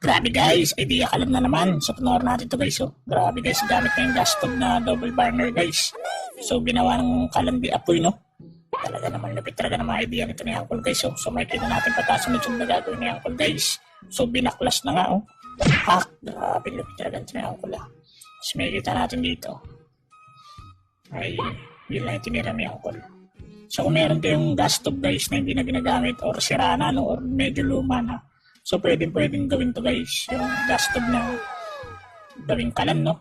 Grabe guys, idea ka lang na naman. So panoorin natin to guys. Oh. Grabe guys, gamit na yung gas stove na double burner guys. So ginawa ng kalandi apoy no. Talaga naman lupit talaga ng mga idea nito ni Uncle guys. Oh. So may kita natin pagkasunod-sunod na gagawin ni Uncle guys. So binaklas na nga oh. Hack, grabe lupit talaga nito ni Uncle ah. So may kita natin dito. Ay, yun lang yung tinira ni Uncle. So kung meron kayong gas stove guys na hindi na ginagamit or sira na no, or medyo luma na. So pwedeng gawin to guys. Yung gas stove na gawing kalan no.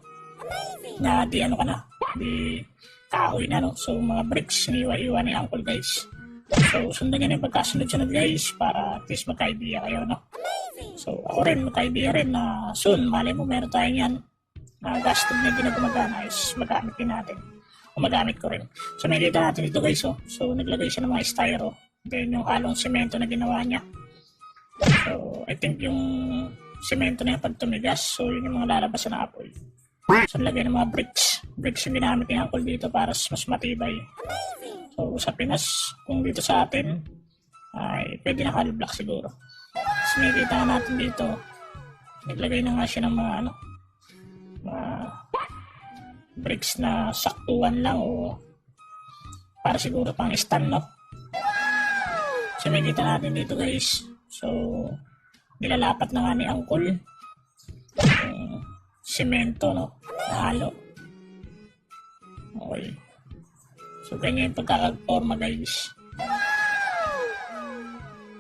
Na di ano ka na. Di kahoy na no. So mga bricks iniwa-iwa ni Uncle guys. So sundan nyo yung pagkasunod-sunod guys para at least magka-idea kayo no. So ako rin magka-idea rin na soon malay mo meron tayo yan. Na gas stove na hindi na gumagana is magamit din natin. O magamit ko rin. So nakikita natin dito guys oh. So naglagay siya ng mga styro. Then yung halong semento na ginawa niya. So I think yung semento na yung pag tumigas. So yun yung mga lalabas na apoy. So nilagay ng mga bricks. Bricks yung ginamit ni Uncle dito para mas matibay. So sa Pinas, kung dito sa atin, ay pwede na hollow block siguro. So nakikita natin dito. Naglagay na nga siya ng mga ano. Mga bricks na saktuan lang o para siguro pang stand no. So may kita natin dito guys. So nilalapat na nga ni Uncle yung semento no na halo. Okay. So ganyan yung pagkakaporma guys.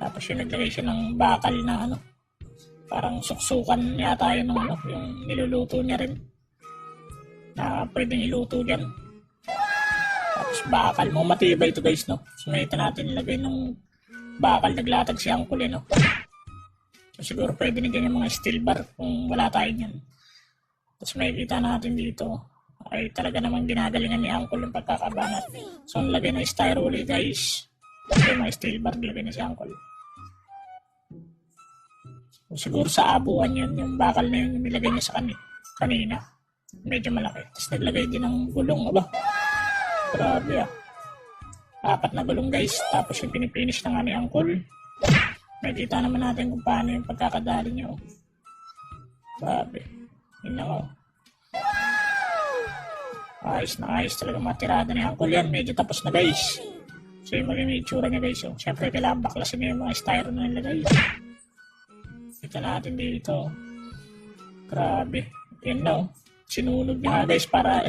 Tapos yung naglagay siya ng bakal na ano parang suksukan yata yun ng ano yung niluluto niya rin na pwedeng iluto dyan. Tapos bakal mo matibay ito guys no. So nakita natin nilagay ng bakal naglatag si Uncle no. So siguro pwede na ganyan mga steel bar kung wala tayo nyan. Tapos makikita natin dito ay talaga namang ginagalingan ni Uncle yung pagkakabanat. So nilagay na styro ulit guys. So mga steel bar nilagay na si Uncle. So, siguro sa abuan yun yung bakal na yun nilagay niya sa kanina. Medyo malaki. Tapos naglagay din ng gulong. Aba, grabe ah. 4 na gulong guys. Tapos yung pinipinish na nga ni Uncle. Nakikita naman natin kung paano yung pagkakadali niya. Oh. Grabe. Yun lang oh. Ayos na ayos talaga matirada ni Uncle yan. Medyo tapos na guys. So yung magiging itsura niya guys. Oh. Siyempre kailangan baklasin niya yung mga styro na nilagay. Kita natin dito. Grabe. Yan na oh. Sinunog niya guys para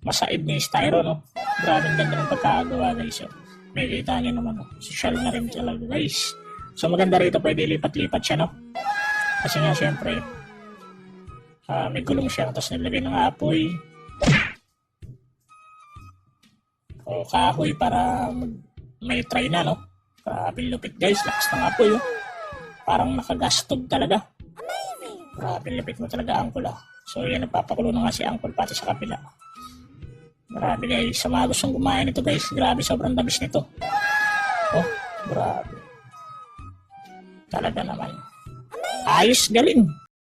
masaid ni styro no. Grabe ang ganda ng pagkakagawa guys. So, may kita niyo naman no. Social na rin talaga guys. So maganda rito pwede lipat-lipat siya no. Kasi nga syempre may gulong siya tapos nilagay ng apoy. O kahoy para may try na no. Grabe lupit guys. Lakas ng apoy oh. Parang nakagastog talaga. Grabe lupit mo talaga Uncle ah. So yan, nagpapakulo na nga si Uncle pati sa kapila. Grabe guys, sa mga gustong kumain nito guys, grabe sobrang tamis nito. Oh, grabe. Talaga naman. Ayos, galing.